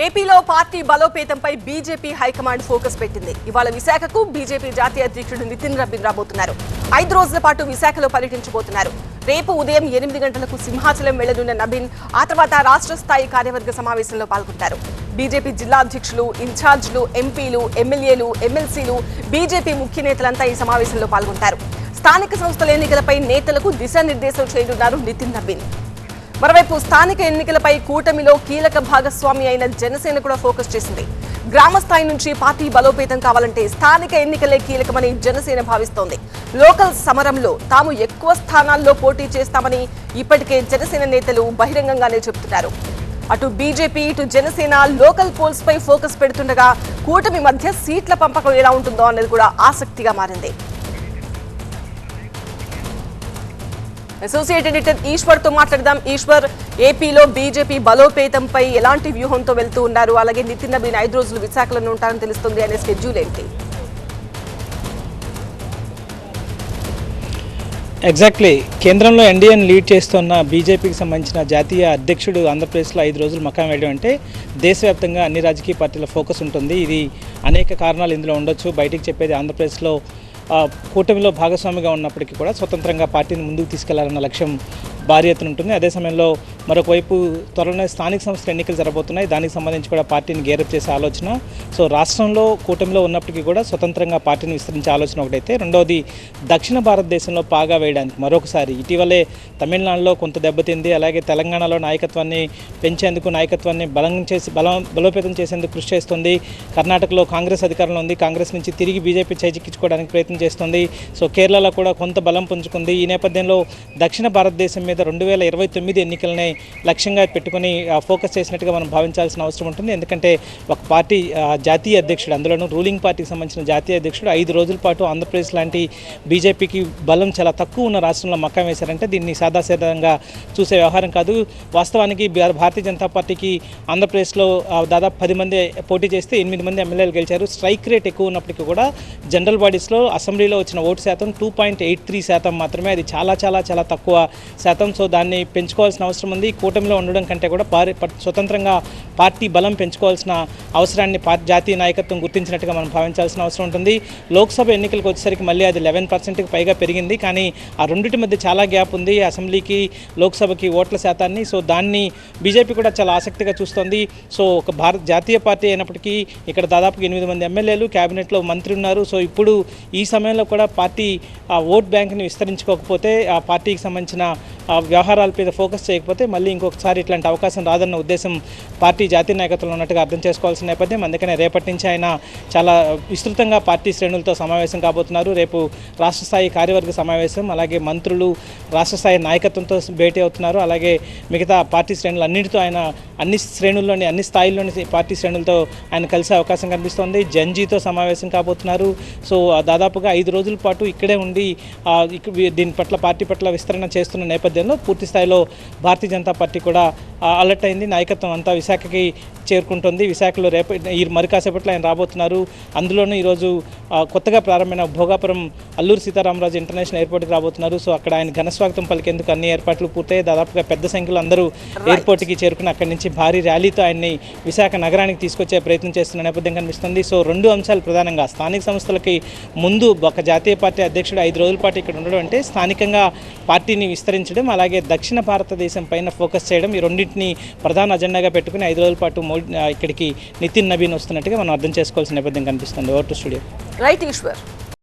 ఏపీలో party బలోపేతంపై BJP high command focus పెట్టింది. ఇవాళ విశాఖకు బీజేపీ జాతీయ అధ్యక్షుడు నితిన్ నబీన్ రాబోతున్నారు. 5 రోజుల పాటు విశాఖలో పర్యటించబోతున్నారు. రేపు ఉదయం 8 గంటలకు సింహాచలం వెళ్లనున్న నబీన్ ఆ తర్వాత రాష్ట్ర స్థాయి కార్యవర్గ సమావేశంలో పాల్గొంటారు. బీజేపీ జిల్లా అధ్యక్షులు, ఇన్ఛార్జీలు, ఎంపీలు, ఎమ్మెల్యేలు, ఎమ్మెల్సీలు, బీజేపీ ముఖ్య నేతలంతా ఈ సమావేశంలో పాల్గొంటారు. స్థానిక సంస్థల ఎన్నికలపై నేతలకు దిశానిర్దేశం చేయనున్నారు నితిన్ నబీన్. మరోవైపు స్థానిక ఎన్నికలపై కూటమిలో కీలక భాగస్వామి అయిన జనసేన కూడా ఫోకస్ చేసింది. గ్రామ స్థాయి నుంచి పార్టీ బలోపేతం కావాలంటే స్థానిక ఎన్నికలే కీలకమని జనసేన భావిస్తోంది. లోకల్ సమరంలో తాము ఎక్కువ స్థానాల్లో పోటీ చేస్తామని ఇప్పటికే జనసేన నేతలు బహిరంగంగానే చెబుతున్నారు. అటు బీజేపీ, ఇటు జనసేన లోకల్ పోల్స్ పై ఫోకస్ పెడుతుండగా కూటమి మధ్య సీట్ల పంపకం ఎలా ఉంటుందో అనేది కూడా ఆసక్తిగా మారింది. అసోసియేట్ ఎడిటర్ ఈశ్వర్ తో మాట్లాడదాం. ఈశ్వర్, ఏపీలో బీజేపీ బలోపేతంపై ఎలాంటి వ్యూహంతో వెళ్తూ ఉన్నారు? అలాగే నితిన్ నబీన్ 5 రోజులు విశాఖలో ఉంటారని తెలుస్తుంది. అనే స్కెడ్యూల్ ఏంటి? ఎగ్జాక్ట్లీ కేంద్రంలో ఎన్డీఏని లీడ్ చేస్తున్న బీజేపీకి సంబంధించిన జాతీయ అధ్యక్షుడు ఆంధ్రప్రదేశ్లో 5 రోజులు మకాం వేయడం అంటే దేశవ్యాప్తంగా అన్ని రాజకీయ పార్టీల ఫోకస్ ఉంటుంది. ఇది అనేక కారణాలు ఇందులో ఉండొచ్చు. బయటికి చెప్పేది ఆంధ్రప్రదేశ్లో కూటమిలో భాగస్వామిగా ఉన్నప్పటికీ కూడా స్వతంత్రంగా పార్టీని ముందుకు తీసుకెళ్లాలన్న లక్ష్యం భారీ ఎత్తున ఉంటుంది. అదే సమయంలో మరొక వైపు త్వరలోనే స్థానిక సంస్థల ఎన్నికలు జరగబోతున్నాయి. దానికి సంబంధించి కూడా పార్టీని గేరప్ చేసే ఆలోచన. సో రాష్ట్రంలో కూటమిలో ఉన్నప్పటికీ కూడా స్వతంత్రంగా పార్టీని విస్తరించే ఆలోచన ఒకటైతే, రెండవది దక్షిణ భారతదేశంలో పాగా వేయడానికి మరొకసారి ఇటీవలే తమిళనాడులో కొంత దెబ్బతింది. అలాగే తెలంగాణలో నాయకత్వాన్ని పెంచేందుకు, నాయకత్వాన్ని బలోపేతం చేసేందుకు కృషి చేస్తుంది. కర్ణాటకలో కాంగ్రెస్ అధికారంలో ఉంది. కాంగ్రెస్ నుంచి తిరిగి బీజేపీ చేజిక్కించుకోవడానికి ప్రయత్నం చేస్తుంది. సో కేరళలో కూడా కొంత బలం పుంజుకుంది. ఈ నేపథ్యంలో దక్షిణ భారతదేశం మీద 2029 ఎన్నికలనే లక్ష్యంగా పెట్టుకుని ఫోకస్ చేసినట్టుగా మనం భావించాల్సిన అవసరం ఉంటుంది. ఎందుకంటే ఒక పార్టీ జాతీయ అధ్యక్షుడు, అందులోనూ రూలింగ్ పార్టీకి సంబంధించిన జాతీయ అధ్యక్షుడు 5 రోజుల పాటు ఆంధ్రప్రదేశ్ లాంటి బీజేపీకి బలం చాలా తక్కువ ఉన్న రాష్ట్రంలో మకాం వేశారంటే దీన్ని సాదాసీదంగా చూసే వ్యవహారం కాదు. వాస్తవానికి భారతీయ జనతా పార్టీకి ఆంధ్రప్రదేశ్లో దాదాపు 10 మంది పోటీ చేస్తే 8 మంది ఎమ్మెల్యేలు గెలిచారు. స్ట్రైక్ రేట్ ఎక్కువ ఉన్నప్పటికీ కూడా జనరల్ బాడీస్లో అసెంబ్లీలో వచ్చిన ఓటు శాతం 2.83% మాత్రమే. అది చాలా చాలా చాలా తక్కువ శాతం. సో దాన్ని పెంచుకోవాల్సిన అవసరం ఉంది. కూటమిలో ఉండడం కంటే కూడా స్వతంత్రంగా పార్టీ బలం పెంచుకోవాల్సిన అవసరాన్ని జాతీయ నాయకత్వం గుర్తించినట్టుగా మనం భావించాల్సిన అవసరం ఉంటుంది. లోక్సభ ఎన్నికలకు వచ్చేసరికి మళ్ళీ అది 11%కి పైగా పెరిగింది. కానీ ఆ రెండింటి మధ్య చాలా గ్యాప్ ఉంది, అసెంబ్లీకి లోక్సభకి ఓట్ల శాతాన్ని. సో దాన్ని బీజేపీ కూడా చాలా ఆసక్తిగా చూస్తోంది. సో ఒక జాతీయ పార్టీ అయినప్పటికీ ఇక్కడ దాదాపు 8 మంది ఎమ్మెల్యేలు, క్యాబినెట్లో మంత్రి ఉన్నారు. సో ఇప్పుడు ఈ సమయంలో కూడా పార్టీ ఓట్ బ్యాంక్ని విస్తరించుకోకపోతే, ఆ పార్టీకి సంబంధించిన వ్యవహారాల మీద ఫోకస్ చేయకపోతే మళ్ళీ ఇంకొకసారి ఇట్లాంటి అవకాశం రాదన్న ఉద్దేశం పార్టీ జాతీయ నాయకత్వంలో ఉన్నట్టుగా అర్థం చేసుకోవాల్సిన నేపథ్యం. అందుకనే రేపటి నుంచి ఆయన చాలా విస్తృతంగా పార్టీ శ్రేణులతో సమావేశం కాబోతున్నారు. రేపు రాష్ట్ర స్థాయి కార్యవర్గ సమావేశం, అలాగే మంత్రులు, రాష్ట్ర స్థాయి నాయకత్వంతో భేటీ అవుతున్నారు. అలాగే మిగతా పార్టీ శ్రేణులు అన్నిటితో ఆయన అన్ని శ్రేణుల్లోని, అన్ని స్థాయిల్లోని పార్టీ శ్రేణులతో ఆయన కలిసే అవకాశం కనిపిస్తోంది. జంజీతో సమావేశం కాబోతున్నారు. సో దాదాపుగా 5 రోజుల పాటు ఇక్కడే ఉండి దీని పట్ల, పార్టీ పట్ల విస్తరణ చేస్తున్న నేపథ్యంలో పూర్తి స్థాయిలో భారతీయ జనతా పార్టీ కూడా అలర్ట్ అయింది. నాయకత్వం అంతా విశాఖకి చేరుకుంటుంది. విశాఖలో మరి కాసేపట్లో ఆయన రాబోతున్నారు. అందులోనూ ఈరోజు కొత్తగా ప్రారంభమైన భోగాపురం అల్లూరి సీతారామరాజు ఇంటర్నేషనల్ ఎయిర్పోర్ట్కి రాబోతున్నారు. సో అక్కడ ఆయన ఘనస్వాగతం పలికేందుకు అన్ని ఏర్పాట్లు పూర్తయ్యాయి. దాదాపుగా పెద్ద సంఖ్యలో అందరూ ఎయిర్పోర్ట్కి చేరుకుని అక్కడి నుంచి భారీ ర్యాలీతో ఆయన్ని విశాఖ నగరానికి తీసుకొచ్చే ప్రయత్నం చేస్తున్న నేపథ్యం కనిపిస్తుంది. సో 2 అంశాలు ప్రధానంగా, స్థానిక సంస్థలకి ముందు ఒక జాతీయ పార్టీ అధ్యక్షుడు 5 రోజుల పాటు ఇక్కడ ఉండడం అంటే స్థానికంగా పార్టీని విస్తరించడం, అలాగే దక్షిణ భారతదేశం పైన ఫోకస్ చేయడం, ఈ రెండింటిని ప్రధాన అజెండాగా పెట్టుకుని 5 రోజుల పాటు ఇక్కడికి నితిన్ నబీన్ వస్తున్నట్టుగా మనం అర్థం చేసుకోవాల్సిన నేపథ్యం కనిపిస్తుంది. Over to studio. Right Eshwar.